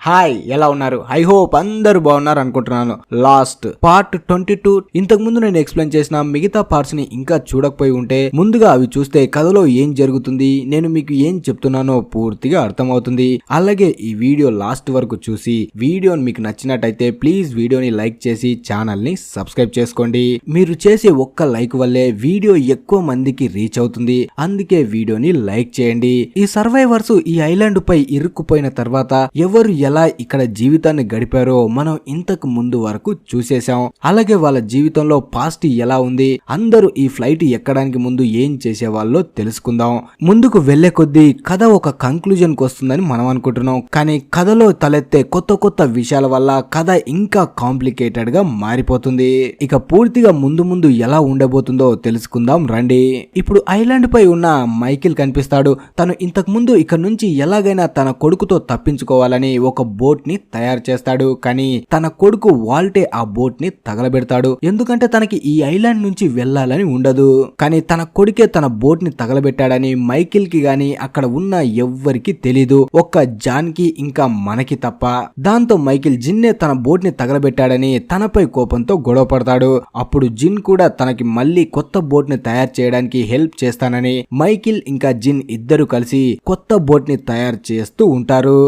Hi, ఎలా ఉన్నారు? I hope అందరూ బాగున్నారు అనుకుంటున్నాను. లాస్ట్ పార్ట్ 22 ఇంతకు ముందు నేను ఎక్స్ప్లెయిన్ చేసిన మిగతా పార్ట్స్ ని ఇంకా చూడకపోయి ఉంటే ముందుగా అవి చూస్తే కథలో ఏం జరుగుతుంది, నేను మీకు ఏం చెప్తున్నానో పూర్తిగా అర్థమవుతుంది. అలాగే ఈ వీడియో లాస్ట్ వరకు చూసి వీడియోని మీకు నచ్చినట్టయితే ప్లీజ్ వీడియోని లైక్ చేసి ఛానల్ ని సబ్స్క్రైబ్ చేసుకోండి. మీరు చేసే ఒక్క లైక్ వల్లే వీడియో ఎక్కువ మందికి రీచ్ అవుతుంది. అందుకే వీడియోని లైక్ చేయండి. ఈ సర్వైవర్స్ ఈ ఐలాండ్ పై ఇరుక్కుపోయిన తర్వాత ఎవరు ఎలా ఇక్కడ జీవితాన్ని గడిపారో మనం ఇంతకు ముందు వరకు చూసేశాం. అలాగే వాళ్ళ జీవితంలో పాస్ట్ ఎలా ఉంది, అందరూ ఈ ఫ్లైట్ ఎక్కడానికి ముందు ఏం చేసేవాళ్ళో తెలుసుకుందాం. ముందుకు వెళ్లే కొద్దీ కథ ఒక కంక్లూజన్ కు వస్తుందని మనం అనుకుంటున్నాం. కానీ కథలో తలెత్తే కొత్త కొత్త విషయాల వల్ల కథ ఇంకా కాంప్లికేటెడ్ గా మారిపోతుంది. ఇక పూర్తిగా ముందు ముందు ఎలా ఉండబోతుందో తెలుసుకుందాం రండి. ఇప్పుడు ఐలాండ్ పై ఉన్న మైకిల్ కనిపిస్తాడు. తను ఇంతకు ముందు ఇక్కడ నుంచి ఎలాగైనా తన కొడుకుతో తప్పించుకోవాలని ఒక బోట్ ని తయారు చేస్తాడు. కానీ తన కొడుకు వాల్టే ఆ బోట్ ని తగలబెడతాడు. ఎందుకంటే తనకి ఈ ఐలాండ్ నుంచి వెళ్లాలని ఉండదు. కానీ తన కొడుకే తన బోట్ ని తగలబెట్టాడని మైకిల్ కి గాని అక్కడ ఉన్న ఎవ్వరికి తెలీదు, ఒక్క జాన్ కి ఇంకా మనకి తప్ప. దాంతో మైకిల్ జిన్నే తన బోట్ ని తగలబెట్టాడని తనపై కోపంతో గొడవ పడతాడు. అప్పుడు జిన్ కూడా తనకి మళ్ళీ కొత్త బోట్ ని తయారు చేయడానికి హెల్ప్ చేస్తానని మైకిల్ ఇంకా జిన్ ఇద్దరు కలిసి కొత్త బోట్ ని తయారు చేస్తూ ఉంటారు.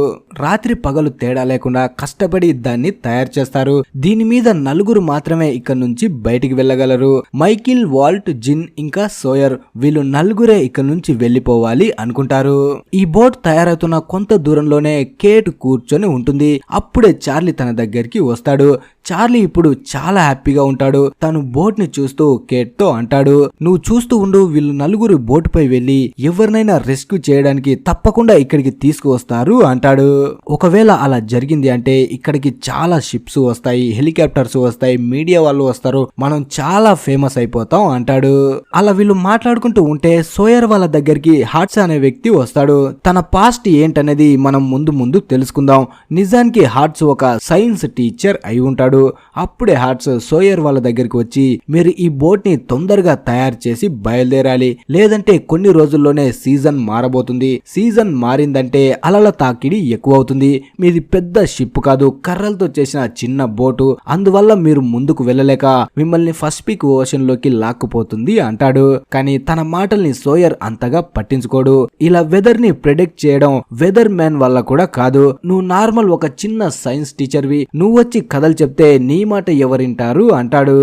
రాత్రి పగలు తేడా లేకుండా కష్టపడి దాన్ని తయారు చేస్తారు. దీని మీద నలుగురు మాత్రమే ఇక్కడ నుంచి బయటికి వెళ్ళగలరు. మైకిల్, వాల్ట్, జిన్ ఇంకా సోయర్ వీళ్ళు నలుగురే ఇక్కడ నుంచి వెళ్లిపోవాలి అనుకుంటారు. ఈ బోట్ తయారవుతున్న కొంత దూరంలోనే కేట్ కూర్చొని ఉంటుంది. అప్పుడే చార్లీ తన దగ్గరికి వస్తాడు. చార్లీ ఇప్పుడు చాలా హ్యాపీగా ఉంటాడు. తను బోట్ ని చూస్తూ కేట్ తో అంటాడు, నువ్వు చూస్తూ ఉండు, వీళ్ళు నలుగురు బోట్ పై వెళ్లి ఎవరినైనా రెస్క్యూ చేయడానికి తప్పకుండా ఇక్కడికి తీసుకువస్తారు అంటాడు. ఒకవేళ అలా జరిగింది అంటే ఇక్కడికి చాలా షిప్స్ వస్తాయి, హెలికాప్టర్స్ వస్తాయి, మీడియా వాళ్ళు వస్తారు, మనం చాలా ఫేమస్ అయిపోతాం అంటాడు. అలా వీళ్ళు మాట్లాడుకుంటూ ఉంటే సోయర్ వాళ్ళ దగ్గరికి హార్ట్స్ అనే వ్యక్తి వస్తాడు. తన పాస్ట్ ఏంటనేది మనం ముందు ముందు తెలుసుకుందాం. నిజానికి హార్ట్స్ ఒక సైన్స్ టీచర్ అయి ఉంటాడు. అప్పుడే హార్ట్స్ సోయర్ వాళ్ళ దగ్గరికి వచ్చి, మీరు ఈ బోట్ ని తొందరగా తయారు చేసి బయలుదేరాలి, లేదంటే కొన్ని రోజుల్లోనే సీజన్ మారబోతుంది. సీజన్ మారిందంటే అలల తాకిడి ఎక్కువ అవుతుంది. మీది పెద్ద షిప్ కాదు, కర్రలతో చేసిన చిన్న బోటు, అందువల్ల మీరు ముందుకు వెళ్ళలేక మిమ్మల్ని పసిఫిక్ ఓషన్ లోకి లాక్కుపోతుంది అంటాడు. కానీ తన మాటల్ని సోయర్ అంతగా పట్టించుకోడు. ఇలా వెదర్ ని ప్రెడిక్ట్ చేయడం వెదర్ మ్యాన్ వల్ల కూడా కాదు. నువ్వు నార్మల్ ఒక చిన్న సైన్స్ టీచర్వి, నువ్వు వచ్చి కథలు చెప్తే నీ మాట ఎవరింటారు అంటాడు.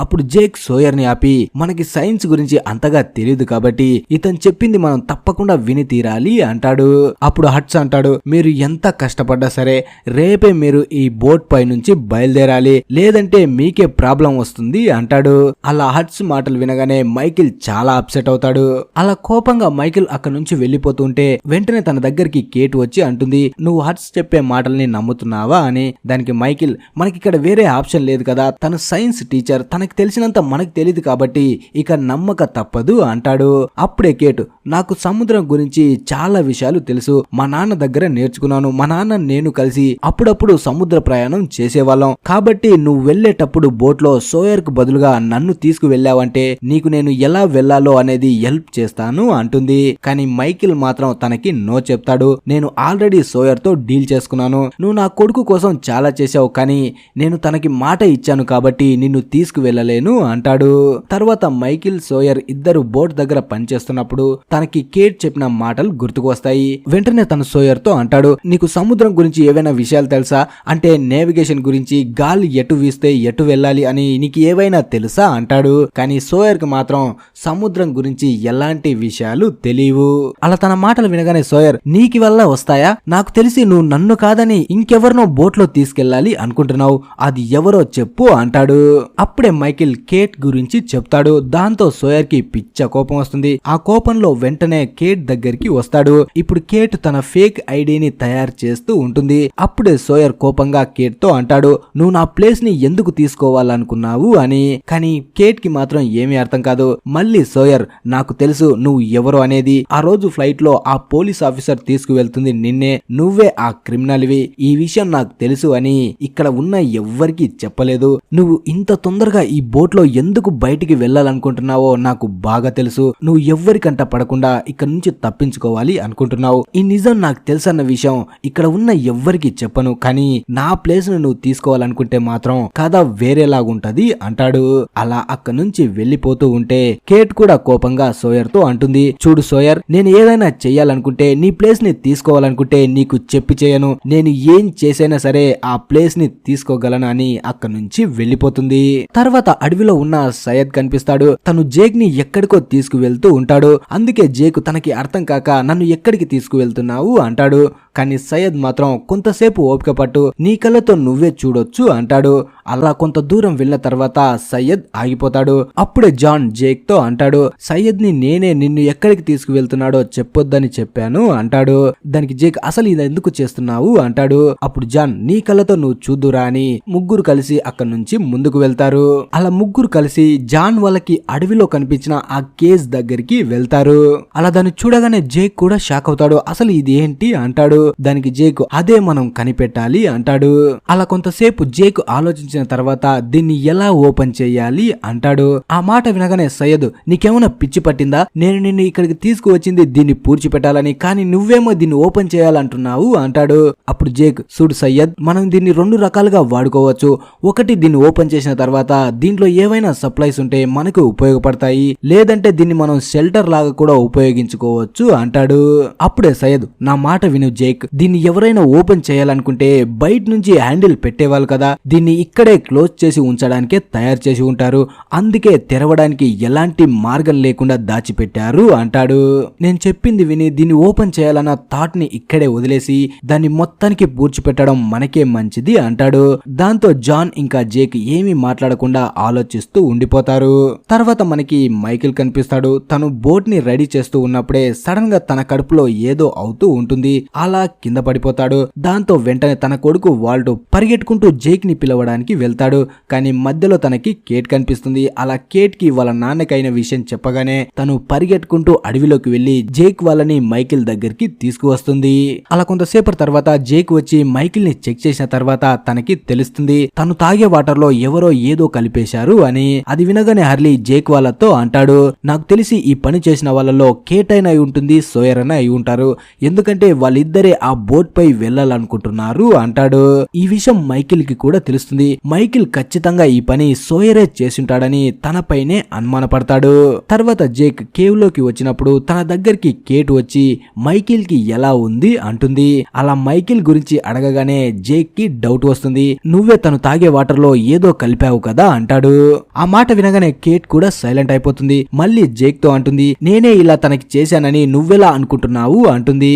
అప్పుడు జేక్ సోయర్ ని ఆపి, మనకి సైన్స్ గురించి అంతగా తెలియదు కాబట్టి ఇతను చెప్పింది మనం తప్పకుండా విని తీరాలి అంటాడు. అప్పుడు హట్స్ అంటాడు, మీరు ఎంత కష్టపడ్డా సరే రేపే మీరు ఈ బోట్ పై నుంచి బయలుదేరాలి, లేదంటే మీకే ప్రాబ్లం వస్తుంది అంటాడు. అలా హట్స్ మాటలు వినగానే మైకిల్ చాలా అప్సెట్ అవుతాడు. అలా కోపంగా మైకిల్ అక్కడ నుంచి వెళ్లిపోతుంటే వెంటనే తన దగ్గరికి కేట్ వచ్చి అంటుంది, నువ్వు హట్స్ చెప్పే మాటల్ని నమ్ముతున్నావా అని. దానికి మైకిల్, మనకి ఇక్కడ వేరే ఆప్షన్ లేదు కదా, తను సైన్స్ టీచర్, తనకి తెలిసినంత మనకి తెలియదు కాబట్టి ఇక నమ్మక తప్పదు అంటాడు. అప్పుడే కేట్, నాకు సముద్రం గురించి చాలా విషయాలు తెలుసు, మా నాన్న దగ్గర నేర్చుకున్నాను, మా నాన్న నేను కలిసి అప్పుడప్పుడు సముద్ర ప్రయాణం చేసేవాళ్ళం, కాబట్టి నువ్వు వెళ్లేటప్పుడు బోట్ లో సోయర్ కు బదులుగా నన్ను తీసుకు వెళ్ళావంటే నీకు నేను ఎలా వెళ్లాలో అనేది హెల్ప్ చేస్తాను అంటుంది. కానీ మైకిల్ మాత్రం తనకి నో చెప్తాడు. నేను ఆల్రెడీ సోయర్ తో డీల్ చేసుకున్నాను, నువ్వు నా కొడుకు కోసం చాలా చేశావు, కానీ నేను తనకి మాట ఇచ్చాను కాబట్టి నిన్ను తీసుకు వెళ్ళలేను అంటాడు. తర్వాత మైకిల్, సోయర్ ఇద్దరు బోట్ దగ్గర పనిచేస్తున్నప్పుడు తనకి కేట్ చెప్పిన మాటలు గుర్తుకు వస్తాయి. వెంటనే తన సోయర్ తో అంటాడు, నీకు సముద్రం గురించి ఏవైనా విషయాలు తెలుసా, అంటే నేవిగేషన్ గురించి, గాలి ఎటు వీస్తే ఎటు వెళ్ళాలి అని నీకు ఏవైనా తెలుసా అంటాడు. కానీ సోయర్ కి మాత్రం సముద్రం గురించి ఎలాంటి విషయాలు తెలియవు. అలా తన మాటలు వినగానే సోయర్, నీకి వల్ల వస్తాయా, నాకు తెలిసి నువ్వు నన్ను కాదని ఇంకెవరినో బోట్ లో తీసుకెళ్లాలి అనుకుంటున్నావు, అది ఎవరో చెప్పు అంటాడు. అప్పుడే మైకిల్ కేట్ గురించి చెప్తాడు. దాంతో సోయర్ కి పిచ్చ కోపం వస్తుంది. ఆ కోపంలో వెంటనే కేట్ దగ్గరికి వస్తాడు. ఇప్పుడు కేట్ తన ఫేక్ ఐడిని తయారు చేస్తూ ఉంటుంది. అప్పుడే సోయర్ కోపంగా కేట్ తో అంటాడు, నువ్వు నా ప్లేస్ ని ఎందుకు తీసుకోవాలనుకున్నావు అని. కానీ కేట్ కి మాత్రం ఏమీ అర్థం కాదు. మళ్ళీ సోయర్, నాకు తెలుసు నువ్వు ఎవరు అనేది, ఆ రోజు ఫ్లైట్ లో ఆ పోలీస్ ఆఫీసర్ తీసుకువెళ్తుంది నిన్నే, నువ్వే ఆ క్రిమినల్ వి, ఈ విషయం నాకు తెలుసు అని ఇక్కడ ఉన్న ఎవ్వరికీ చెప్పలేదు. నువ్వు ఇంత తొందరగా ఈ బోట్ లో ఎందుకు బయటికి వెళ్ళాలనుకుంటున్నావో నాకు బాగా తెలుసు. నువ్వు ఎవ్వరికంట పడకుండా ఇక్కడ నుంచి తప్పించుకోవాలి అనుకుంటున్నావు. ఈ నిజం నాకు తెలుసన్న విషయం ఇక్కడ ఉన్న ఎవ్వరికి చెప్పను, కానీ నా ప్లేస్ ను నువ్వు తీసుకోవాలనుకుంటే మాత్రం కథ వేరేలాగుంటది అంటాడు. అలా అక్కడి నుంచి వెళ్లిపోతూ ఉంటే కేట్ కూడా కోపంగా సోయర్ తో అంటుంది, చూడు సోయర్, నేను ఏదైనా చెయ్యాలనుకుంటే నీ ప్లేస్ ని తీసుకోవాలనుకుంటే నీకు చెప్పి చేయను. నేను ఏం చేసైనా సరే ఆ ప్లేస్ ని తీసుకోగలను అని అక్కడి నుంచి వెళ్లిపోతుంది. తర్వాత అడవిలో ఉన్న సయ్యద్ కనిపిస్తాడు. తను జేక్ ని ఎక్కడికో తీసుకువెళ్తూ ఉంటాడు. అందుకే జేక్ తనకి అర్థం కాక నన్ను ఎక్కడికి తీసుకువెళ్తున్నావు అంటాడు. కానీ సయ్యద్ మాత్రం కొంతసేపు ఓపిక పట్టు, నీ కళ్ళతో నువ్వే చూడొచ్చు అంటాడు. అలా కొంత దూరం వెళ్ళిన తర్వాత సయ్యద్ ఆగిపోతాడు. అప్పుడే జాన్ జేక్ తో అంటాడు, సయ్యద్ ని నేనే నిన్ను ఎక్కడికి తీసుకువెళ్తున్నాడో చెప్పొద్దని చెప్పాను అంటాడు. దానికి జేక్ అసలు ఇది ఎందుకు చేస్తున్నావు అంటాడు. అప్పుడు జాన్, నీ కళ్ళతో నువ్వు చూద్దురా అని ముగ్గురు కలిసి అక్కడి నుంచి ముందుకు వెళ్తారు. అలా ముగ్గురు కలిసి జాన్ వాళ్ళకి అడవిలో కనిపించిన ఆ కేజ్ దగ్గరికి వెళ్తారు. అలా దాన్ని చూడగానే జేక్ కూడా షాక్ అవుతాడు. అసలు ఇది ఏంటి అంటాడు. దానికి జేక్, అదే మనం కనిపెట్టాలి అంటాడు. అలా కొంతసేపు జేక్ ఆలోచించిన తర్వాత దీన్ని ఎలా ఓపెన్ చేయాలి అంటాడు. ఆ మాట వినగానే సయ్యద్, నీకేమైనా పిచ్చి పట్టిందా? నేను నిన్ను ఇక్కడికి తీసుకువచ్చింది దీన్ని పూడ్చిపెట్టాలని, కానీ నువ్వేమో దీన్ని ఓపెన్ చేయాలంటున్నావు అంటాడు. అప్పుడు జేక్, చూడు సయ్యద్, మనం దీన్ని రెండు రకాలుగా వాడుకోవచ్చు. ఒకటి, దీన్ని ఓపెన్ చేసిన తర్వాత దీంట్లో ఏవైనా సప్లైస్ ఉంటే మనకు ఉపయోగపడతాయి, లేదంటే దీన్ని మనం షెల్టర్ లాగా కూడా ఉపయోగించుకోవచ్చు అంటాడు. అప్పుడే సయ్యద్, నా మాట విను జేక్, దీన్ని ఎవరైనా ఓపెన్ చేయాలనుకుంటే బయట నుంచి హ్యాండిల్ పెట్టేవాళ్ళు కదా, దీన్ని ఇక్కడే క్లోజ్ చేసి ఉంచడానికే తయారు చేసి ఉంటారు, అందుకే తెరవడానికి ఎలాంటి మార్గం లేకుండా దాచిపెట్టారు అంటాడు. నేను చెప్పింది విని దీన్ని ఓపెన్ చేయాలన్న థాట్ ని ఇక్కడే వదిలేసి దాన్ని మొత్తానికి పూడ్చిపెట్టడం మనకే మంచిది అంటాడు. దాంతో జాన్ ఇంకా జేక్ ఏమీ మాట్లాడకుండా ఆలోచిస్తూ ఉండిపోతారు. తర్వాత మనకి మైకిల్ కనిపిస్తాడు. తను బోట్ ని రెడీ చేస్తూ ఉన్నప్పుడే సడన్ గా తన కడుపులో ఏదో అవుతూ ఉంటుంది. అలా కింద పడిపోతాడు. దాంతో వెంటనే తన కొడుకు వాల్ట్ పరిగెట్టుకుంటూ జేక్ ని పిలవడానికి వెళ్తాడు. కానీ మధ్యలో తనకి కేట్ కనిపిస్తుంది. అలా కేట్ కి వాళ్ళ నాన్నకైన విషయం చెప్పగానే తను పరిగెట్టుకుంటూ అడవిలోకి వెళ్లి జేక్ వాళ్ళని మైకిల్ దగ్గరికి తీసుకువస్తుంది. అలా కొంతసేపటి తర్వాత జేక్ వచ్చి మైకిల్ ని చెక్ చేసిన తర్వాత తనకి తెలుస్తుంది తను తాగే వాటర్ లో ఎవరో ఏదో కలిపేశారు అని. అది వినగానే హర్లీ జేక్ వాళ్ళతో అంటాడు, నాకు తెలిసి ఈ పని చేసిన వాళ్ళలో కేట్ అయినా అయి ఉంటుంది, సోయర్ అయినా అయి ఉంటారు, ఎందుకంటే వాళ్ళిద్దరే ఆ బోట్ పై వెళ్ళాలనుకుంటున్నారు అంటాడు. ఈ విషయం మైకిల్ కి కూడా తెలుస్తుంది. మైకిల్ ఖచ్చితంగా ఈ పని సోయరే చేసింటాడని తనపైనే అనుమానపడతాడు. తర్వాత జేక్ కేవ్ లోకి వచ్చినప్పుడు తన దగ్గరికి కేట్ వచ్చి మైకిల్ కి ఎలా ఉంది అంటుంది. అలా మైకిల్ గురించి అడగగానే జేక్ కి డౌట్ వస్తుంది. నువ్వే తను తాగే వాటర్ లో ఏదో కలిపావు కదా అంటాడు. ఆ మాట వినగానే కేట్ కూడా సైలెంట్ అయిపోతుంది. మళ్ళీ జేక్ తో అంటుంది, నేనే ఇలా తనకి చేశానని నువ్వెలా అనుకుంటున్నావు అంటుంది.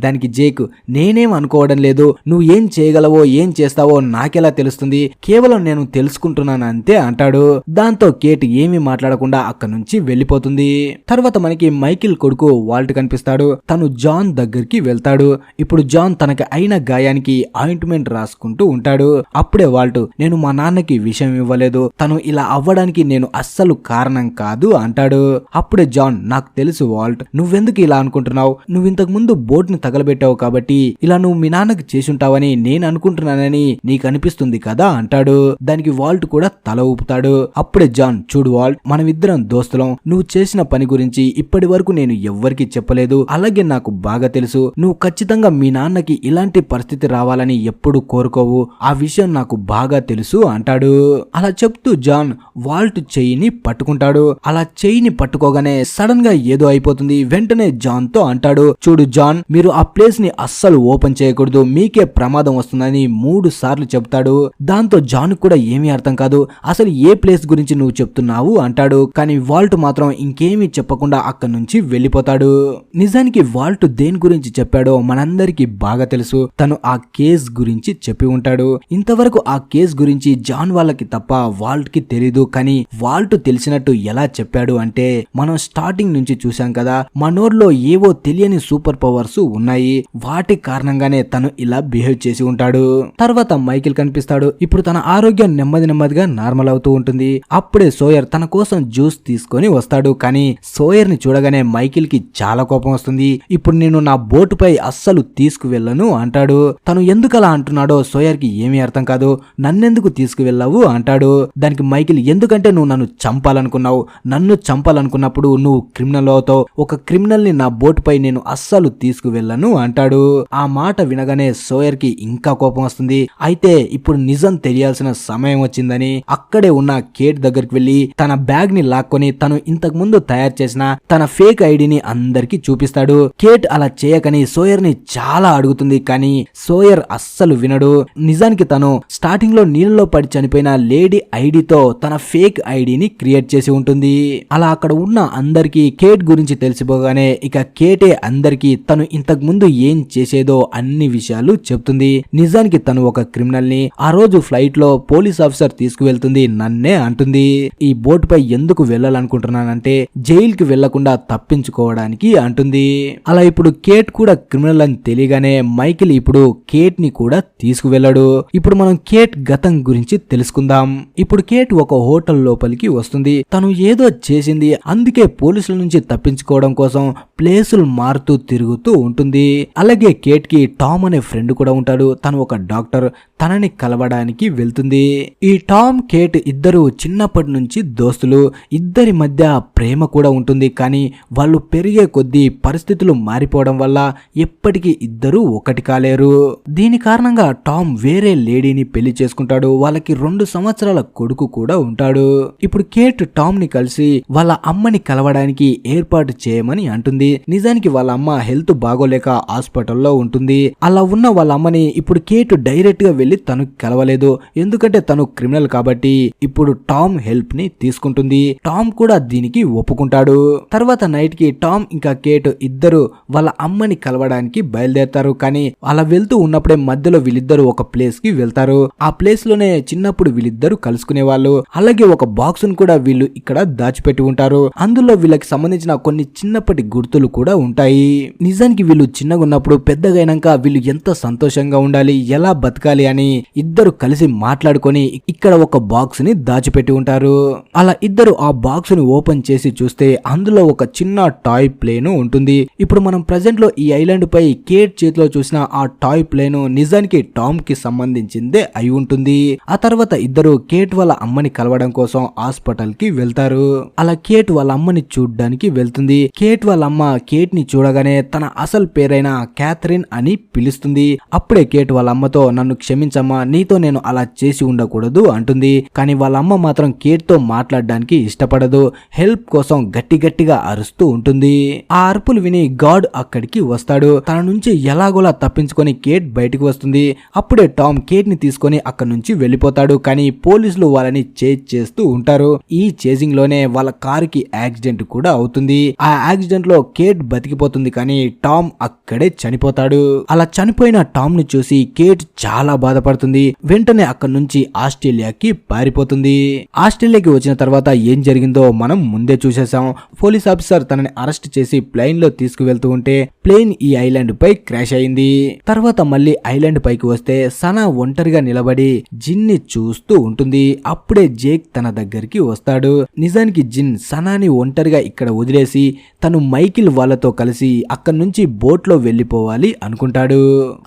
దానికి జేక్, నేనేం అనుకోవడం లేదు, నువ్వు ఏం చేయగలవో ఏం చేస్తావో నాకెలా తెలుస్తుంది, కేవలం నేను తెలుసుకుంటున్నాను అంతే అంటాడు. దాంతో కేట్ ఏమీ మాట్లాడకుండా అక్కడి నుంచి వెళ్లిపోతుంది. తర్వాత మనకి మైకిల్ కొడుకు వాల్ట్ కనిపిస్తాడు. తను జాన్ దగ్గరికి వెళ్తాడు. ఇప్పుడు జాన్ తనకి అయిన గాయానికి ఆయింట్మెంట్ రాసుకుంటూ ఉంటాడు. అప్పుడే వాల్ట్, నేను మా నాన్నకి విషయం ఇవ్వలేదు, తను ఇలా అవ్వడానికి నేను అస్సలు కారణం కాదు అంటాడు. అప్పుడే జాన్, నాకు తెలుసు వాల్ట్, నువ్వెందుకు ఇలా అనుకుంటున్నావు, నువ్వు ఇంతకు ముందు బోట్ ని తగలబెట్టావు కాబట్టి ఇలా నువ్వు మీ నాన్నకి చేసుంటావని నేను అనుకుంటున్నానని నీకు అనిపిస్తుంది కదా అంటాడు. దానికి వాల్ట్ కూడా తల ఊపుతాడు. అప్పుడే జాన్, చూడు వాల్ట్, మనమిద్దరం దోస్తులం, నువ్వు చేసిన పని గురించి ఇప్పటి వరకు నేను ఎవ్వరికి చెప్పలేదు, అలాగే నాకు బాగా తెలుసు నువ్వు ఖచ్చితంగా మీ నాన్నకి ఇలాంటి పరిస్థితి రావాలని ఎప్పుడు కోరుకోవు, ఆ విషయం నాకు బాగా తెలుసు అంటాడు. అలా చెప్తూ జాన్ వాల్ట్ చెయ్యిని పట్టుకుంటాడు. అలా చెయ్యిని పట్టుకోగానే సడన్ గా ఏదో అయిపోతుంది. వెంటనే జాన్ తో అంటాడు, చూడు జాన్, మీరు ఆ ప్లేస్ ని అస్సలు ఓపెన్ చేయకూడదు, మీకే ప్రమాదం వస్తుందని 3 సార్లు చెప్తాడు. దాంతో జాన్ కూడా ఏమీ అర్థం కాదు, అసలు ఏ ప్లేస్ గురించి నువ్వు చెప్తున్నావు అంటాడు. కానీ వాల్ట్ మాత్రం ఇంకేమీ చెప్పకుండా అక్కడి నుంచి వెళ్లిపోతాడు. నిజానికి వాల్ట్ దేని గురించి చెప్పాడో మనందరికి బాగా తెలుసు, తను ఆ కేస్ గురించి చెప్పి ఉంటాడు. ఇంతవరకు ఆ కేస్ గురించి జాన్ వాళ్ళకి తప్ప వాల్ట్ కి తెలీదు. కానీ వాల్ట్ తెలిసినట్టు ఎలా చెప్పాడు అంటే, మనం స్టార్టింగ్ నుంచి చూసాం కదా, మనోర్లో ఏవో తెలియని సూపర్ పవర్స్ ఉన్నాయి, వాటి కారణంగానే తను ఇలా బిహేవ్ చేసి ఉంటాడు. తర్వాత మైకిల్ కనిపిస్తాడు. ఇప్పుడు తన ఆరోగ్యం నెమ్మదిగా నార్మల్ అవుతూ ఉంటుంది. అప్పుడే సోయర్ తన కోసం జ్యూస్ తీసుకొని వస్తాడు. కానీ సోయర్ ని చూడగానే మైకిల్ కి చాలా కోపం వస్తుంది. ఇప్పుడు నేను నా బోటు పై అస్సలు తీసుకువెళ్ళను అంటాడు. తను ఎందుకలా అంటున్నాడో సోయర్ కి ఏమీ అర్థం కాదు. లేదు, నన్నెందుకు తీసుకువెళ్ళావు అంటాడు. దానికి మైకిల్, ఎందుకంటే నువ్వు నన్ను చంపాలనుకున్నావు, నన్ను చంపాలనుకున్నప్పుడు నువ్వు క్రిమినల్ అవుతావు, ఒక క్రిమినల్ ని నా బోటుపై నేను అస్సలు తీసుకువెళ్ళను అంటాడు. ఆ మాట వినగానే సోయర్ కి ఇంకా కోపం వస్తుంది. అయితే ఇప్పుడు నిజం తెలియాల్సిన సమయం వచ్చిందని అక్కడే ఉన్న కేట్ దగ్గరికి వెళ్లి తన బ్యాగ్ ని లాక్కొని తను ఇంతకు ముందు తయారు చేసిన తన ఫేక్ ఐడిని అందరికి చూపిస్తాడు. కేట్ అలా చేయకని సోయర్ ని చాలా అడుగుతుంది, కానీ సోయర్ అస్సలు వినడు. నిజానికి తను స్టార్టింగ్ లో నీళ్ళలో పడి చనిపోయిన లేడీ ఐడితో తన ఫేక్ ఐడిని క్రియేట్ చేసి ఉంటుంది. అలా అక్కడ ఉన్న అందరికి కేట్ గురించి తెలిసిపోగానే ఇక కేటే అందరికి తను ఇంతకు ముందు ఏం చేసేదో అన్ని విషయాలు చెప్తుంది. నిజానికి తను ఒక క్రిమినల్ ని ఆ రోజు ఫ్లైట్ లో పోలీస్ ఆఫీసర్ తీసుకువెళ్తుంది నన్నే అంటుంది. ఈ బోట్ పై ఎందుకు వెళ్ళాలనుకుంటున్నానంటే జైలుకి వెళ్లకుండా తప్పించుకోవడానికి అంటుంది. అలా ఇప్పుడు కేట్ కూడా క్రిమినల్ అని తెలియగానే మైకిల్ ఇప్పుడు కేట్ ని కూడా తీసుకువెళ్ళాడు. ఇప్పుడు మనం కేట్ గతం గురించి తెలుసుకుందాం. ఇప్పుడు కేట్ ఒక హోటల్ లోపలికి వస్తుంది. తను ఏదో చేసింది, అందుకే పోలీసుల నుంచి తప్పించుకోవడం కోసం ప్లేసులు మారుతూ తిరుగుతూ ఉంటుంది. అలాగే కేట్ కి టామ్ అనే ఫ్రెండ్ కూడా ఉంటాడు. తను ఒక డాక్టర్, తనని కలవడానికి వెళ్తుంది. ఈ టామ్ కేట్ ఇద్దరు చిన్నప్పటి నుంచి దోస్తులు. ఇద్దరి మధ్య ప్రేమ కూడా ఉంటుంది, కానీ వాళ్ళు పెరిగే కొద్దీ పరిస్థితులు మారిపోవడం వల్ల ఎప్పటికీ ఇద్దరు ఒకటి కాలేరు. దీని కారణంగా టామ్ వేరే లేడీని పెళ్లి చేసుకుంటాడు. వాళ్ళకి 2 సంవత్సరాల కొడుకు కూడా ఉంటాడు. ఇప్పుడు కేట్ టామ్ ని కలిసి వాళ్ళ అమ్మని కలవడానికి ఏర్పాటు చేయమని అంటుంది. నిజానికి వాళ్ళ అమ్మ హెల్త్ బాగోలేక హాస్పిటల్లో ఉంటుంది. అలా ఉన్న వాళ్ళ అమ్మని ఇప్పుడు కేట్ డైరెక్ట్ గా వెళ్లి తను కలవలేదు, ఎందుకంటే తను క్రిమినల్ కాబట్టి ఇప్పుడు టామ్ హెల్ప్ ని తీసుకుంటుంది. టామ్ కూడా దీనికి ఒప్పుకుంటాడు. తర్వాత నైట్ కి టామ్ ఇంకా కేట్ ఇద్దరు వాళ్ళ అమ్మని కలవడానికి బయలుదేరతారు. కానీ అలా వెళ్తూ ఉన్నప్పుడే మధ్యలో వీళ్ళిద్దరు ఒక ప్లేస్ కి వెళ్తారు. ఆ ప్లేస్ లోనే చిన్నప్పుడు వీళ్ళిద్దరు కలుసుకునే వాళ్ళు. అలాగే ఒక బాక్స్ ను కూడా వీళ్ళు ఇక్కడ దాచిపెట్టి ఉంటారు. అందులో వీళ్ళకి సంబంధించిన కొన్ని చిన్నప్పటి గుర్తులు కూడా ఉంటాయి. నిజానికి వీళ్ళు చిన్నగా ఉన్నప్పుడు పెద్దగా అయినాక వీళ్ళు ఎంత సంతోషంగా ఉండాలి, ఎలా బతకాలి అని ఇద్దరు కలిసి మాట్లాడుకొని ఇక్కడ ఒక బాక్స్ ని దాచిపెట్టి ఉంటారు. అలా ఇద్దరు ఆ బాక్స్ ని ఓపెన్ చేసి చూస్తే అందులో ఒక చిన్న టాయ్ ప్లేన్ ఉంటుంది. ఇప్పుడు మనం ప్రెజెంట్ లో ఈ ఐలాండ్ పై కేట్ చేతిలో చూసిన ఆ టాయ్ ప్లేన్ నిజానికి టామ్ కి సంబంధించిందే అయి ఉంటుంది. ఆ తర్వాత ఇద్దరు కేట్ వాళ్ళ అమ్మని కలవడం కోసం హాస్పిటల్ కి వెళ్తారు. అలా కేట్ వాళ్ళ అమ్మని చూడ్డానికి వెళ్తుంది. కేట్ వాళ్ళ అమ్మ కేట్ ని చూడగానే తన అసలు పేరైన క్యాథరిన్ అని పిలుస్తుంది. అప్పుడే కేట్ వాళ్ళ అమ్మతో, నన్ను క్షమించమ్మా, నీతో నేను అలా చేసి ఉండకూడదు అంటుంది. కానీ వాళ్ళ అమ్మ మాత్రం కేట్ తో మాట్లాడడానికి ఇష్టపడదు. హెల్ప్ కోసం గట్టి గట్టిగా అరుస్తూ ఉంటుంది. ఆ అరుపులు విని గాడ్ అక్కడికి వస్తాడు. తన నుంచి ఎలాగోలా తప్పించుకొని కేట్ బయటకు వస్తుంది. అప్పుడే టామ్ కేట్ ని తీసుకొని అక్కడి నుంచి వెళ్లిపోతాడు. కానీ పోలీసులు వాళ్ళని చేజ్ చేస్తూ ఉంటారు. ఈ చేజింగ్ లోనే వాళ్ళ కారుకి యాక్సిడెంట్ కూడా అవుతుంది. ఆ యాక్సిడెంట్ లో కేట్ బతికిపోతుంది, కానీ టామ్ అక్కడే చనిపోతాడు. అలా చనిపోయిన టామ్ ని చూసి కేట్ చాలా బాధపడుతుంది. వెంటనే అక్కడి నుంచి ఆస్ట్రేలియాకి పారిపోతుంది. ఆస్ట్రేలియాకి వచ్చిన తర్వాత ఏం జరిగిందో మనం ముందే చూసేసాం. పోలీస్ ఆఫీసర్ తనని అరెస్ట్ చేసి ప్లేన్ లో తీసుకువెళ్తూ ఉంటే ప్లేన్ ఈ ఐలాండ్ పై క్రాష్ అయింది. తర్వాత మళ్ళీ ఐలాండ్ పైకి వస్తే సనా ఒంటరిగా నిలబడి జిన్ ని చూస్తూ ఉంటుంది. అప్పుడే జేక్ తన దగ్గరికి వస్తాడు. నిజానికి జిన్ సనాని ఒంటరిగా ఇక్కడ వదిలేసి తను మైకిల్ వాళ్ళతో కలిసి అక్కడి నుంచి బోట్ లో వెళ్లిపోవాలి అనుకుంటాడు.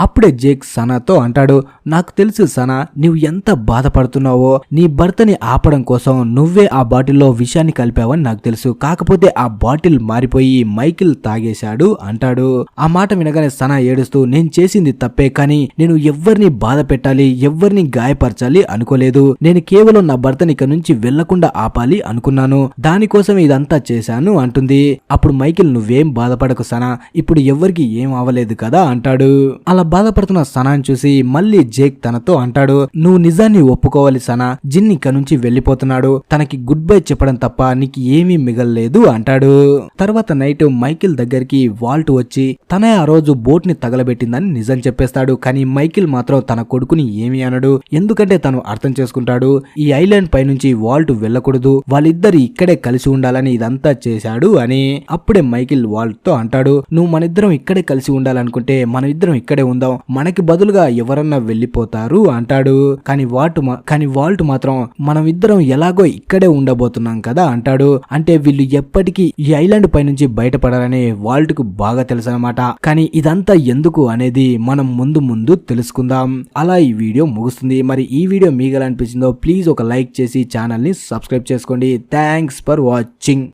అప్పుడే జేక్ సనాతో అంటాడు, నాకు తెలుసు సనా, నువ్వు ఎంత బాధపడుతున్నావో. నీ భర్తని ఆపడం కోసం నువ్వే ఆ బాటిల్లో విషాన్ని కలిపావని నాకు తెలుసు. కాకపోతే ఆ బాటిల్ మారిపోయి మైకిల్ తాగేశాడు అంటాడు. ఆ మాట వినగానే సనా ఏడుస్తూ, నేను చేసింది తప్పే, కానీ నేను ఎవ్వరిని బాధ పెట్టాలి, ఎవ్వరిని గాయపరచాలి అనుకోలేదు. నేను కేవలం నా భర్తని ఇక నుంచి వెళ్లకుండా ఆపాలి అనుకున్నాను. దానికోసం ఇదంతా చేశాను అంటుంది. అప్పుడు మైకిల్, నువ్వేం బాధపడకు సనా, ఇప్పుడు ఎవ్వరికి ఏం అవ్వలేదు కదా అంటాడు. అలా బాధపడుతున్న సనాని చూసి మళ్ళీ జేక్ తనతో అంటాడు, నువ్వు నిజాన్ని ఒప్పుకోవాలి సనా, జిన్ ఇక నుంచి వెళ్లిపోతున్నాడు. తనకి గుడ్ బై చెప్పడం తప్ప నీకు ఏమీ మిగల్లేదు అంటాడు. తర్వాత నైట్ మైకిల్ దగ్గరికి వాల్ట్ వచ్చి తనే ఆ రోజు బోట్ ని తగలబెట్టిందని నిజం చెప్పేస్తాడు. కానీ మైకిల్ మాత్రం తన కొడుకుని ఏమీ అనడు, ఎందుకంటే తను అర్థం చేసుకుంటాడు ఈ ఐలాండ్ పై నుంచి వాల్ట్ వెళ్ళకూడదు, వాళ్ళిద్దరు ఇక్కడే కలిసి ఉండాలని ఇదంతా చేశాడు అని. అప్పుడే మైకిల్ వాల్ట్ తో అంటాడు, నువ్వు మనిద్దరం ఇక్కడే కలిసి ఉండాలనుకుంటే మనం ఇద్దరం ఇక్కడే ఉందాం, మనకి బదులుగా ఎవరన్నా వెళ్లిపోతారు అంటాడు. కానీ వాల్ట్ మాత్రం మనం ఇద్దరం ఎలాగో ఇక్కడే ఉండబోతున్నాం కదా అంటాడు. అంటే వీళ్ళు ఎప్పటికీ ఈ ఐలాండ్ పై నుంచి బయటపడాలని వాల్ట్ కు బాగా తెలుసు అనమాట. కానీ ఇదంతా ఎందుకు అనేది మనం ముందు తెలుసుకుందాం. అలా ఈ వీడియో వీడియో ముగుస్తుంది. మరి ఈ వీడియో మీకు ఎలా అనిపించిందో ప్లీజ్ ఒక లైక్ చేసి ఛానల్ ని సబ్స్క్రైబ్ చేసుకోండి. Thanks for watching.